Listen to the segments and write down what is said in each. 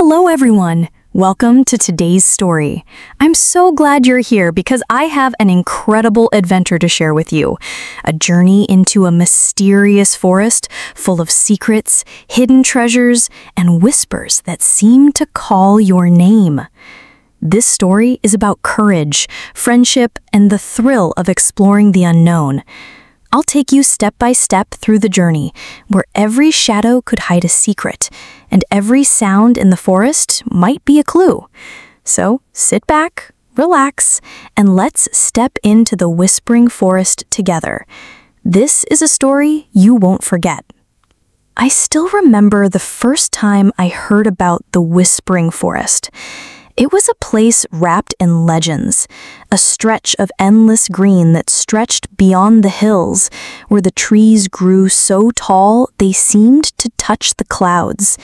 Hello everyone! Welcome to today's story. I'm so glad you're here because I have an incredible adventure to share with you. A journey into a mysterious forest full of secrets, hidden treasures, and whispers that seem to call your name. This story is about courage, friendship, and the thrill of exploring the unknown. I'll take you step by step through the journey, where every shadow could hide a secret, and every sound in the forest might be a clue. So sit back, relax, and let's step into the whispering forest together. This is a story you won't forget. I still remember the first time I heard about the whispering forest. It was a place wrapped in legends, a stretch of endless green that stretched beyond the hills, where the trees grew so tall they seemed to touch the clouds.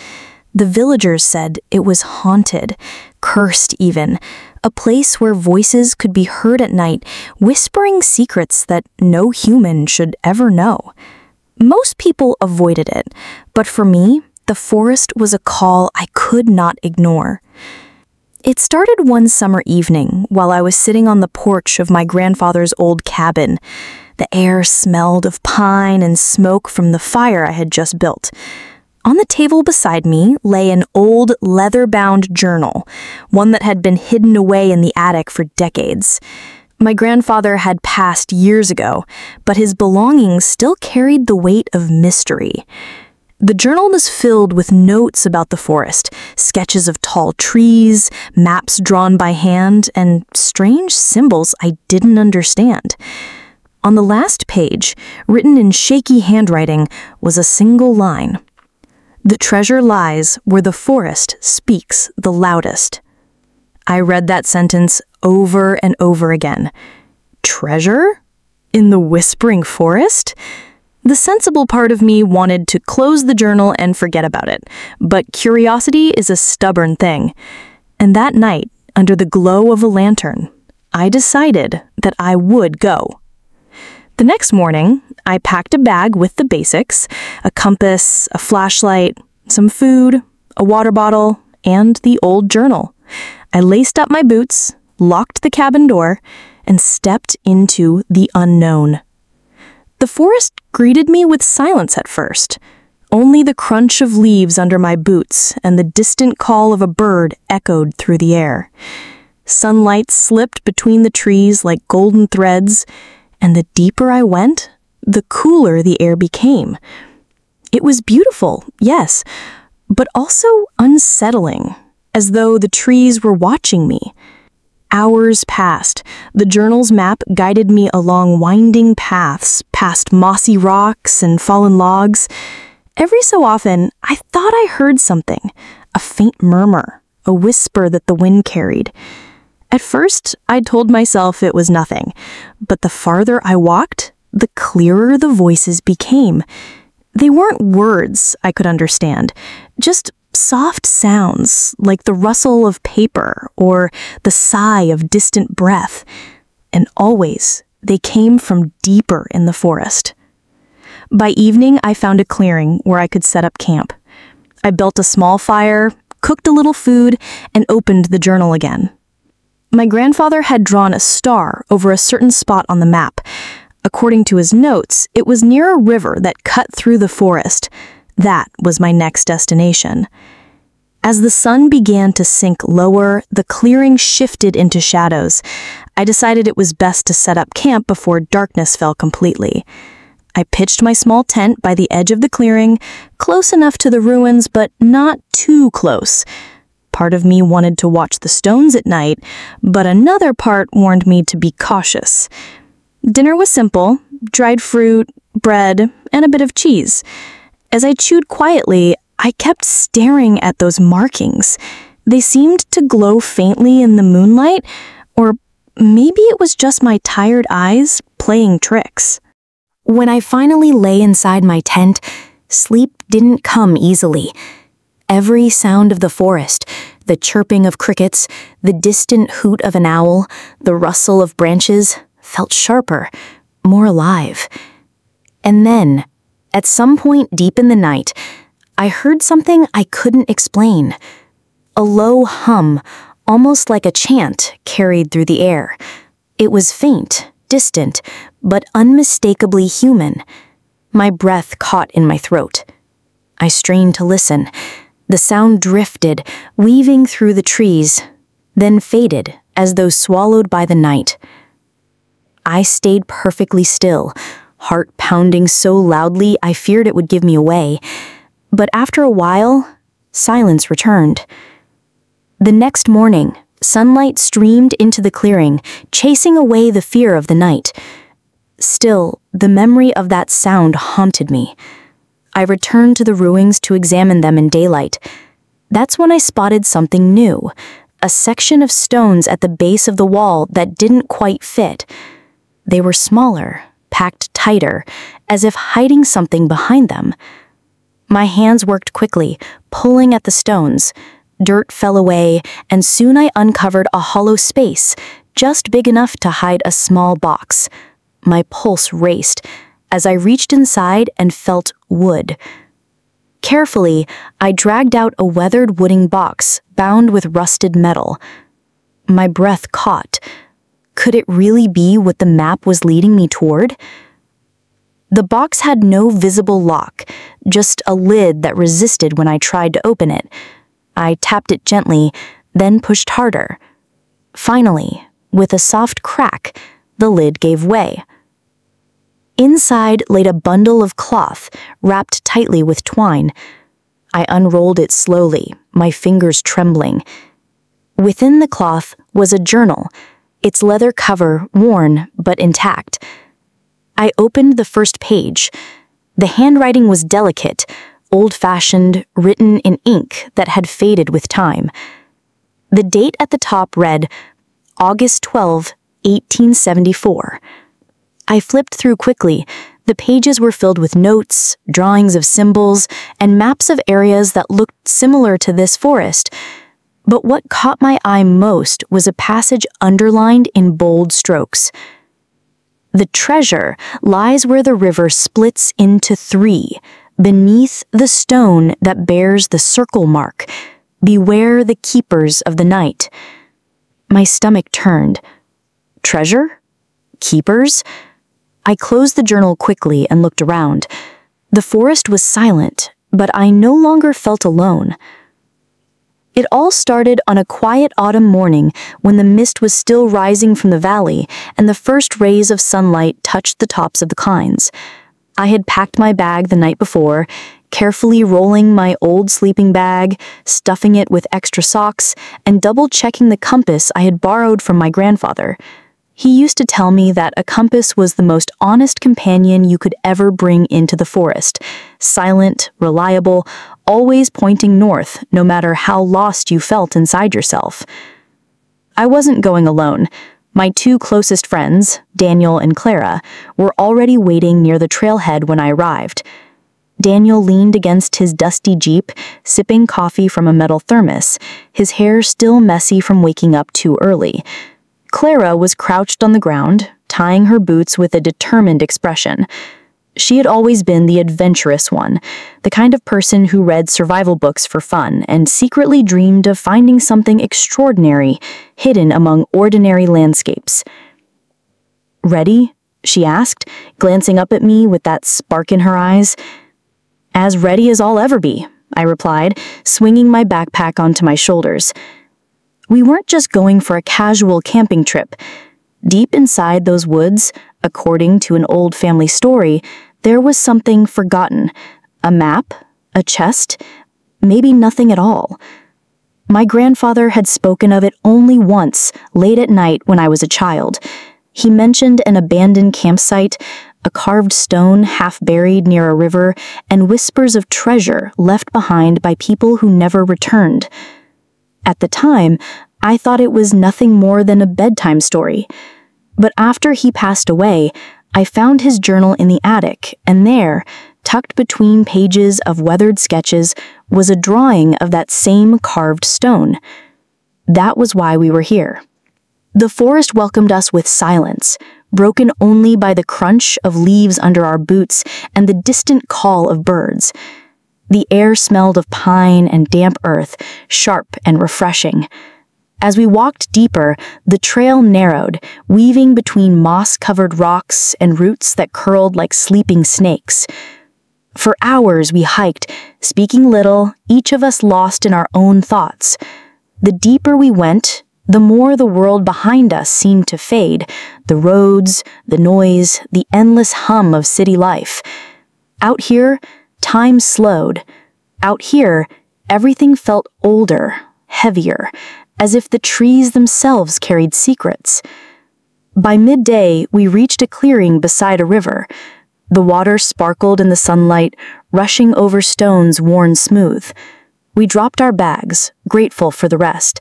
The villagers said it was haunted, cursed even, a place where voices could be heard at night, whispering secrets that no human should ever know. Most people avoided it, but for me, the forest was a call I could not ignore. It started one summer evening while I was sitting on the porch of my grandfather's old cabin. The air smelled of pine and smoke from the fire I had just built. On the table beside me lay an old leather-bound journal, one that had been hidden away in the attic for decades. My grandfather had passed years ago, but his belongings still carried the weight of mystery. The journal was filled with notes about the forest, sketches of tall trees, maps drawn by hand, and strange symbols I didn't understand. On the last page, written in shaky handwriting, was a single line. "The treasure lies where the forest speaks the loudest." I read that sentence over and over again. Treasure? In the whispering forest? The sensible part of me wanted to close the journal and forget about it, but curiosity is a stubborn thing. And that night, under the glow of a lantern, I decided that I would go. The next morning, I packed a bag with the basics, a compass, a flashlight, some food, a water bottle, and the old journal. I laced up my boots, locked the cabin door, and stepped into the unknown. The forest greeted me with silence at first. Only the crunch of leaves under my boots and the distant call of a bird echoed through the air. Sunlight slipped between the trees like golden threads, and the deeper I went, the cooler the air became. It was beautiful, yes, but also unsettling, as though the trees were watching me. Hours passed. The journal's map guided me along winding paths, past mossy rocks and fallen logs. Every so often, I thought I heard something, a faint murmur, a whisper that the wind carried. At first, I told myself it was nothing, but the farther I walked, the clearer the voices became. They weren't words I could understand, just soft sounds like the rustle of paper or the sigh of distant breath, and always they came from deeper in the forest. By evening, I found a clearing where I could set up camp. I built a small fire, cooked a little food, and opened the journal again. My grandfather had drawn a star over a certain spot on the map. According to his notes, it was near a river that cut through the forest. That was my next destination. As the sun began to sink lower, the clearing shifted into shadows. I decided it was best to set up camp before darkness fell completely. I pitched my small tent by the edge of the clearing, close enough to the ruins, but not too close. Part of me wanted to watch the stones at night, but another part warned me to be cautious. Dinner was simple: dried fruit, bread, and a bit of cheese. As I chewed quietly, I kept staring at those markings. They seemed to glow faintly in the moonlight, or maybe it was just my tired eyes playing tricks. When I finally lay inside my tent, sleep didn't come easily. Every sound of the forest, the chirping of crickets, the distant hoot of an owl, the rustle of branches, felt sharper, more alive. And then, at some point deep in the night, I heard something I couldn't explain. A low hum, almost like a chant, carried through the air. It was faint, distant, but unmistakably human. My breath caught in my throat. I strained to listen. The sound drifted, weaving through the trees, then faded as though swallowed by the night. I stayed perfectly still, heart pounding so loudly I feared it would give me away. But after a while, silence returned. The next morning, sunlight streamed into the clearing, chasing away the fear of the night. Still, the memory of that sound haunted me. I returned to the ruins to examine them in daylight. That's when I spotted something new, a section of stones at the base of the wall that didn't quite fit. They were smaller, packed tighter, as if hiding something behind them. My hands worked quickly, pulling at the stones. Dirt fell away, and soon I uncovered a hollow space, just big enough to hide a small box. My pulse raced as I reached inside and felt wood. Carefully, I dragged out a weathered wooden box bound with rusted metal. My breath caught. Could it really be what the map was leading me toward? The box had no visible lock, just a lid that resisted when I tried to open it. I tapped it gently, then pushed harder. Finally, with a soft crack, the lid gave way. Inside laid a bundle of cloth, wrapped tightly with twine. I unrolled it slowly, my fingers trembling. Within the cloth was a journal, its leather cover worn but intact. I opened the first page. The handwriting was delicate, old-fashioned, written in ink that had faded with time. The date at the top read, August 12, 1874. I flipped through quickly. The pages were filled with notes, drawings of symbols, and maps of areas that looked similar to this forest. But what caught my eye most was a passage underlined in bold strokes. The treasure lies where the river splits into three, beneath the stone that bears the circle mark. Beware the keepers of the night. My stomach turned. Treasure? Keepers? I closed the journal quickly and looked around. The forest was silent, but I no longer felt alone. It all started on a quiet autumn morning when the mist was still rising from the valley and the first rays of sunlight touched the tops of the pines. I had packed my bag the night before, carefully rolling my old sleeping bag, stuffing it with extra socks, and double-checking the compass I had borrowed from my grandfather. He used to tell me that a compass was the most honest companion you could ever bring into the forest. Silent, reliable, always pointing north, no matter how lost you felt inside yourself. I wasn't going alone. My two closest friends, Daniel and Clara, were already waiting near the trailhead when I arrived. Daniel leaned against his dusty Jeep, sipping coffee from a metal thermos, his hair still messy from waking up too early. Clara was crouched on the ground, tying her boots with a determined expression. She had always been the adventurous one, the kind of person who read survival books for fun and secretly dreamed of finding something extraordinary hidden among ordinary landscapes. "Ready?" she asked, glancing up at me with that spark in her eyes. "As ready as I'll ever be," I replied, swinging my backpack onto my shoulders. We weren't just going for a casual camping trip. Deep inside those woods, according to an old family story, there was something forgotten. A map, a chest, maybe nothing at all. My grandfather had spoken of it only once, late at night when I was a child. He mentioned an abandoned campsite, a carved stone half buried near a river, and whispers of treasure left behind by people who never returned. At the time, I thought it was nothing more than a bedtime story. But after he passed away, I found his journal in the attic, and there, tucked between pages of weathered sketches, was a drawing of that same carved stone. That was why we were here. The forest welcomed us with silence, broken only by the crunch of leaves under our boots and the distant call of birds. The air smelled of pine and damp earth, sharp and refreshing. As we walked deeper, the trail narrowed, weaving between moss-covered rocks and roots that curled like sleeping snakes. For hours we hiked, speaking little, each of us lost in our own thoughts. The deeper we went, the more the world behind us seemed to fade, the roads, the noise, the endless hum of city life. Out here, time slowed. Out here, everything felt older, heavier, as if the trees themselves carried secrets. By midday, we reached a clearing beside a river. The water sparkled in the sunlight, rushing over stones worn smooth. We dropped our bags, grateful for the rest.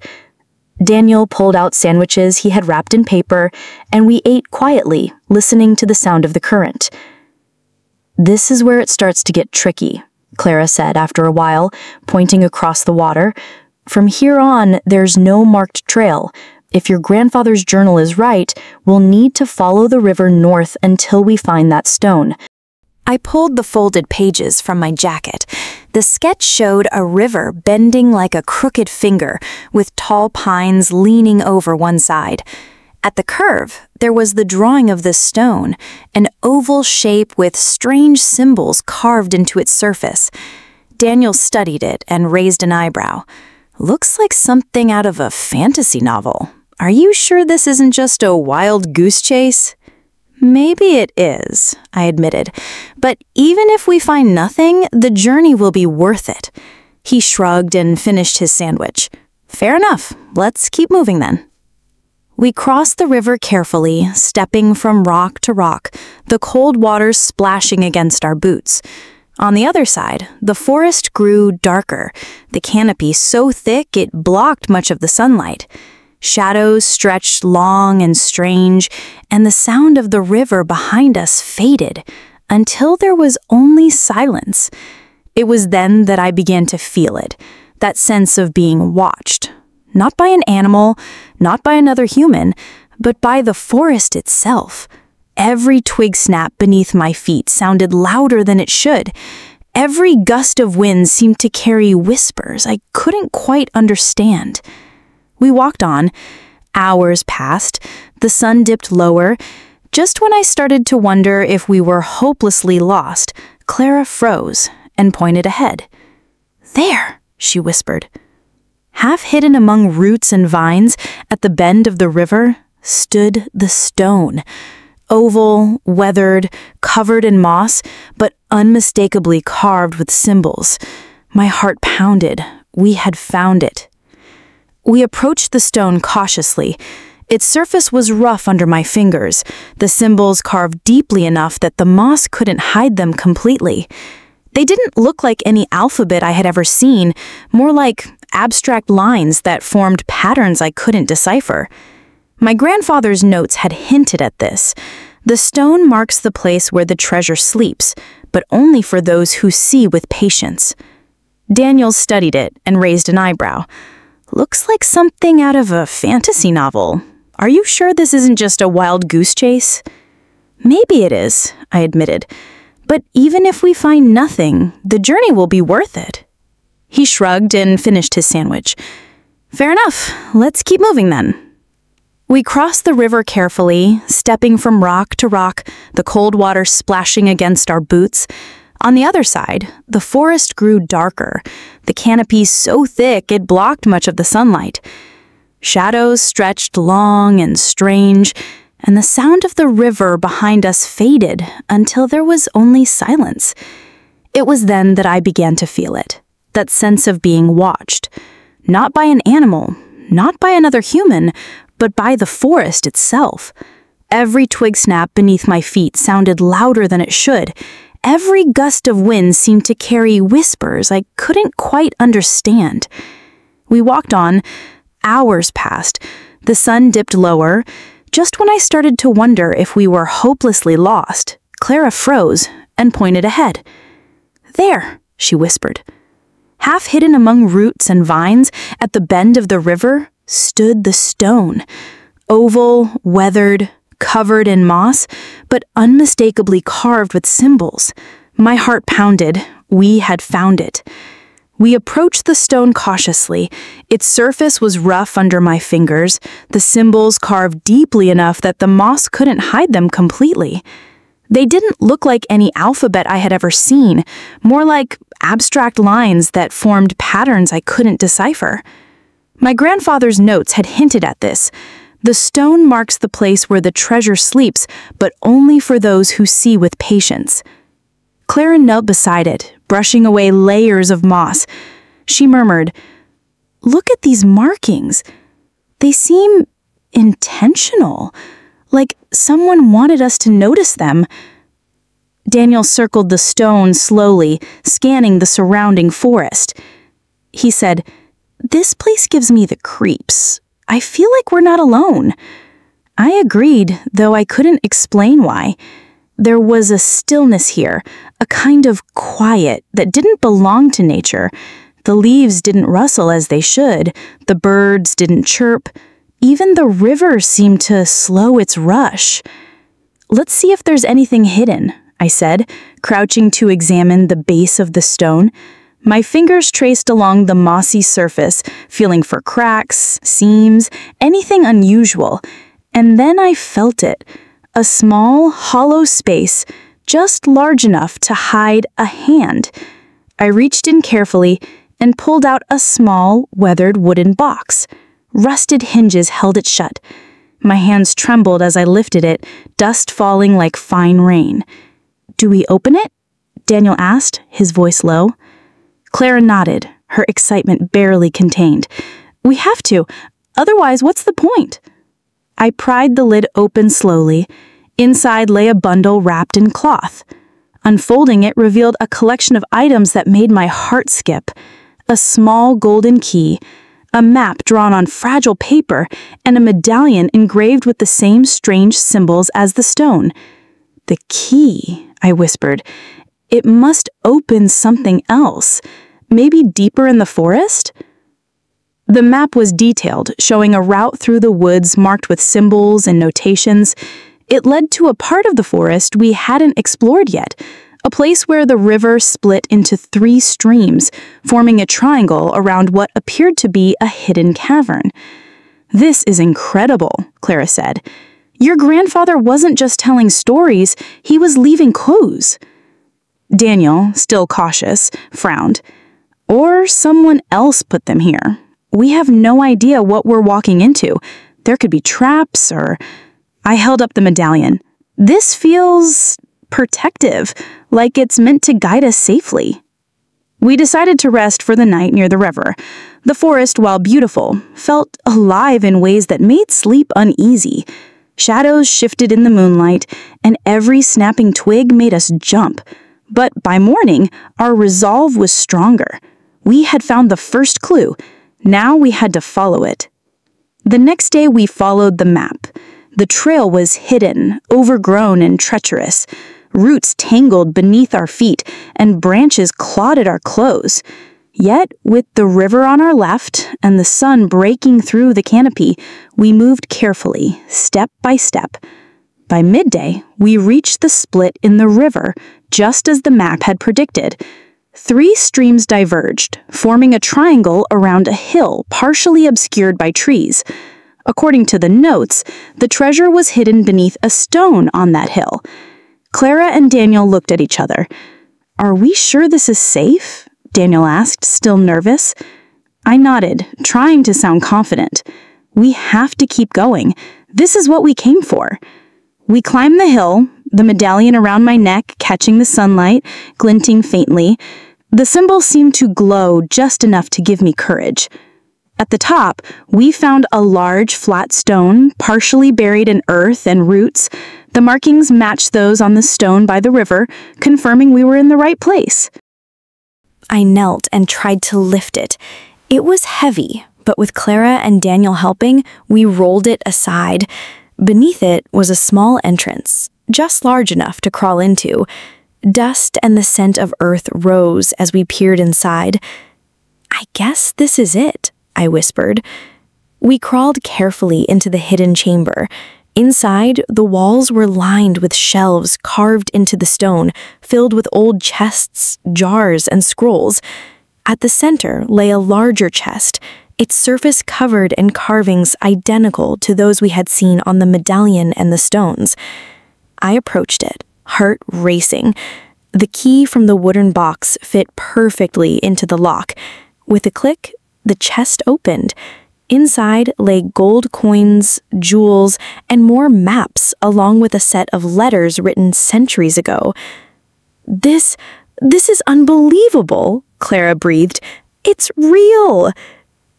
Daniel pulled out sandwiches he had wrapped in paper, and we ate quietly, listening to the sound of the current. "This is where it starts to get tricky," Clara said after a while, pointing across the water. "From here on, there's no marked trail. If your grandfather's journal is right, we'll need to follow the river north until we find that stone." I pulled the folded pages from my jacket. The sketch showed a river bending like a crooked finger, with tall pines leaning over one side. At the curve, there was the drawing of the stone, an oval shape with strange symbols carved into its surface. Daniel studied it and raised an eyebrow. "Looks like something out of a fantasy novel. Are you sure this isn't just a wild goose chase?" "Maybe it is," I admitted. "But even if we find nothing, the journey will be worth it." He shrugged and finished his sandwich. "Fair enough. Let's keep moving then." We crossed the river carefully, stepping from rock to rock, the cold water splashing against our boots. On the other side, the forest grew darker, the canopy so thick it blocked much of the sunlight. Shadows stretched long and strange, and the sound of the river behind us faded until there was only silence. It was then that I began to feel it, that sense of being watched. Not by an animal, not by another human, but by the forest itself. Every twig snap beneath my feet sounded louder than it should. Every gust of wind seemed to carry whispers I couldn't quite understand. We walked on. Hours passed. The sun dipped lower. Just when I started to wonder if we were hopelessly lost, Clara froze and pointed ahead. "There," she whispered. Half hidden among roots and vines, at the bend of the river, stood the stone. Oval, weathered, covered in moss, but unmistakably carved with symbols. My heart pounded. We had found it. We approached the stone cautiously. Its surface was rough under my fingers, the symbols carved deeply enough that the moss couldn't hide them completely. They didn't look like any alphabet I had ever seen, more like abstract lines that formed patterns I couldn't decipher. My grandfather's notes had hinted at this. The stone marks the place where the treasure sleeps, but only for those who see with patience. Daniel studied it and raised an eyebrow. "Looks like something out of a fantasy novel. Are you sure this isn't just a wild goose chase?" "Maybe it is," I admitted. "But even if we find nothing, the journey will be worth it." He shrugged and finished his sandwich. "Fair enough. Let's keep moving then." We crossed the river carefully, stepping from rock to rock, the cold water splashing against our boots. On the other side, the forest grew darker, the canopy so thick it blocked much of the sunlight. Shadows stretched long and strange, and the sound of the river behind us faded until there was only silence. It was then that I began to feel it, that sense of being watched, not by an animal, not by another human, but by the forest itself. Every twig snap beneath my feet sounded louder than it should. Every gust of wind seemed to carry whispers I couldn't quite understand. We walked on. Hours passed. The sun dipped lower. Just when I started to wonder if we were hopelessly lost, Clara froze and pointed ahead. "There," she whispered. Half hidden among roots and vines, at the bend of the river, stood the stone. Oval, weathered, covered in moss, but unmistakably carved with symbols. My heart pounded. We had found it. We approached the stone cautiously. Its surface was rough under my fingers, the symbols carved deeply enough that the moss couldn't hide them completely. They didn't look like any alphabet I had ever seen, more like abstract lines that formed patterns I couldn't decipher. My grandfather's notes had hinted at this. The stone marks the place where the treasure sleeps, but only for those who see with patience. Clara knelt beside it, brushing away layers of moss. She murmured, "Look at these markings. They seem intentional, like someone wanted us to notice them." Daniel circled the stone slowly, scanning the surrounding forest. He said, "This place gives me the creeps. I feel like we're not alone." I agreed, though I couldn't explain why. There was a stillness here, a kind of quiet that didn't belong to nature. The leaves didn't rustle as they should, the birds didn't chirp, even the river seemed to slow its rush. "Let's see if there's anything hidden," I said, crouching to examine the base of the stone. My fingers traced along the mossy surface, feeling for cracks, seams, anything unusual. And then I felt it. A small, hollow space, just large enough to hide a hand. I reached in carefully and pulled out a small, weathered wooden box. Rusted hinges held it shut. My hands trembled as I lifted it, dust falling like fine rain. "Do we open it?" Daniel asked, his voice low. Clara nodded, her excitement barely contained. "We have to. Otherwise, what's the point?" I pried the lid open slowly. Inside lay a bundle wrapped in cloth. Unfolding it revealed a collection of items that made my heart skip. A small golden key, a map drawn on fragile paper, and a medallion engraved with the same strange symbols as the stone. "The key," I whispered. "It must open something else. Maybe deeper in the forest?" The map was detailed, showing a route through the woods marked with symbols and notations. It led to a part of the forest we hadn't explored yet, a place where the river split into 3 streams, forming a triangle around what appeared to be a hidden cavern. "This is incredible," Clara said. "Your grandfather wasn't just telling stories, he was leaving clues." Daniel, still cautious, frowned. "Or someone else put them here. We have no idea what we're walking into. There could be traps or..." I held up the medallion. "This feels protective, like it's meant to guide us safely." We decided to rest for the night near the river. The forest, while beautiful, felt alive in ways that made sleep uneasy. Shadows shifted in the moonlight, and every snapping twig made us jump. But by morning, our resolve was stronger. We had found the first clue. Now we had to follow it. The next day we followed the map. The trail was hidden, overgrown, and treacherous. Roots tangled beneath our feet, and branches clawed at our clothes. Yet, with the river on our left and the sun breaking through the canopy, we moved carefully, step by step. By midday, we reached the split in the river, just as the map had predicted. 3 streams diverged, forming a triangle around a hill partially obscured by trees. According to the notes, the treasure was hidden beneath a stone on that hill. Clara and Daniel looked at each other. "Are we sure this is safe?" Daniel asked, still nervous. I nodded, trying to sound confident. "We have to keep going. This is what we came for." We climbed the hill, the medallion around my neck catching the sunlight, glinting faintly. The symbol seemed to glow just enough to give me courage. At the top, we found a large, flat stone, partially buried in earth and roots. The markings matched those on the stone by the river, confirming we were in the right place. I knelt and tried to lift it. It was heavy, but with Clara and Daniel helping, we rolled it aside. Beneath it was a small entrance, just large enough to crawl into. Dust and the scent of earth rose as we peered inside. "I guess this is it," I whispered. We crawled carefully into the hidden chamber. Inside, the walls were lined with shelves carved into the stone, filled with old chests, jars, and scrolls. At the center lay a larger chest, its surface covered in carvings identical to those we had seen on the medallion and the stones. I approached it, heart racing. The key from the wooden box fit perfectly into the lock. With a click, the chest opened. Inside lay gold coins, jewels, and more maps, along with a set of letters written centuries ago. This is unbelievable, Clara breathed. It's real!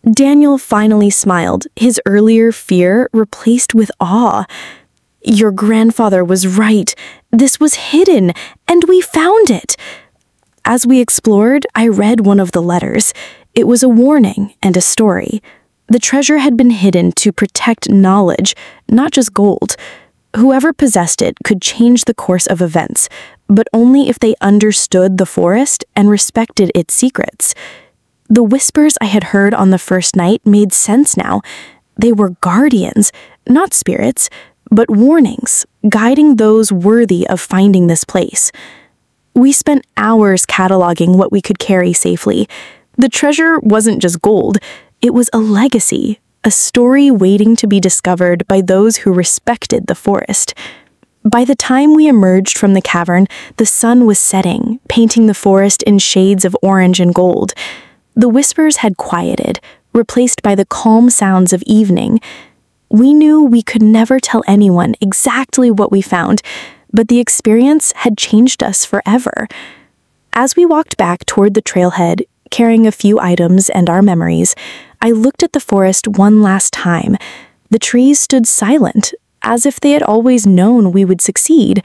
Daniel finally smiled, his earlier fear replaced with awe. Your grandfather was right. This was hidden, and we found it. As we explored, I read one of the letters. It was a warning and a story. The treasure had been hidden to protect knowledge, not just gold. Whoever possessed it could change the course of events, but only if they understood the forest and respected its secrets. The whispers I had heard on the first night made sense now. They were guardians, not spirits, but warnings, guiding those worthy of finding this place. We spent hours cataloging what we could carry safely. The treasure wasn't just gold. It was a legacy, a story waiting to be discovered by those who respected the forest. By the time we emerged from the cavern, the sun was setting, painting the forest in shades of orange and gold. The whispers had quieted, replaced by the calm sounds of evening. We knew we could never tell anyone exactly what we found, but the experience had changed us forever. As we walked back toward the trailhead, carrying a few items and our memories, I looked at the forest one last time. The trees stood silent, as if they had always known we would succeed.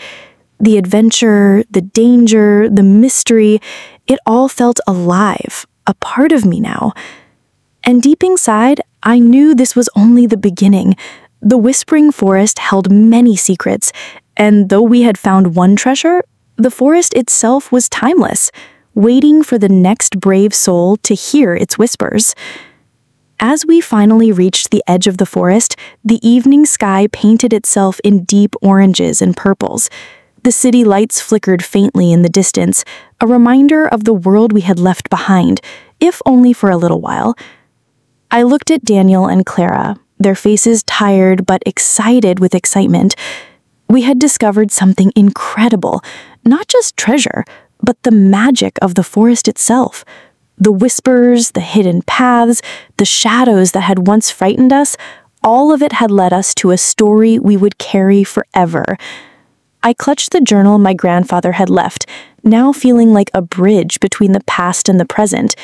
The adventure, the danger, the mystery, it all felt alive, a part of me now. And deep inside, I knew this was only the beginning. The Whispering Forest held many secrets, and though we had found one treasure, the forest itself was timeless, waiting for the next brave soul to hear its whispers. As we finally reached the edge of the forest, the evening sky painted itself in deep oranges and purples. The city lights flickered faintly in the distance, a reminder of the world we had left behind, if only for a little while. I looked at Daniel and Clara, their faces tired but excited with excitement. We had discovered something incredible, not just treasure, but the magic of the forest itself. The whispers, the hidden paths, the shadows that had once frightened us, all of it had led us to a story we would carry forever. I clutched the journal my grandfather had left, now feeling like a bridge between the past and the present.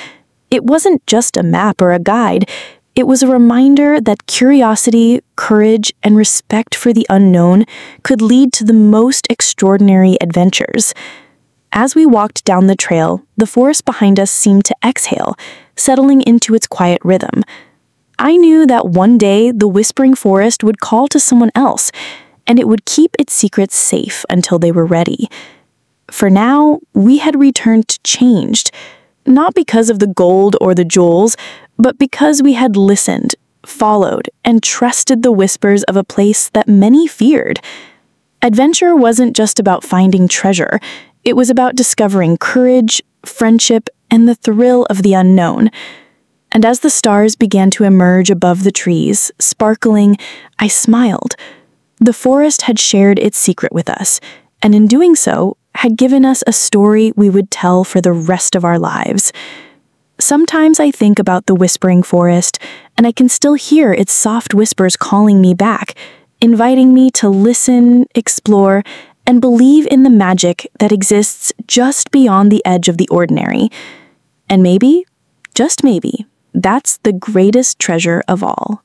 It wasn't just a map or a guide. It was a reminder that curiosity, courage, and respect for the unknown could lead to the most extraordinary adventures. As we walked down the trail, the forest behind us seemed to exhale, settling into its quiet rhythm. I knew that one day the Whispering Forest would call to someone else, and it would keep its secrets safe until they were ready. For now, we had returned changed, not because of the gold or the jewels, but because we had listened, followed, and trusted the whispers of a place that many feared. Adventure wasn't just about finding treasure. It was about discovering courage, friendship, and the thrill of the unknown. And as the stars began to emerge above the trees, sparkling, I smiled. The forest had shared its secret with us, and in doing so, had given us a story we would tell for the rest of our lives. Sometimes I think about the Whispering Forest, and I can still hear its soft whispers calling me back, inviting me to listen, explore, and believe in the magic that exists just beyond the edge of the ordinary. And maybe, just maybe, that's the greatest treasure of all.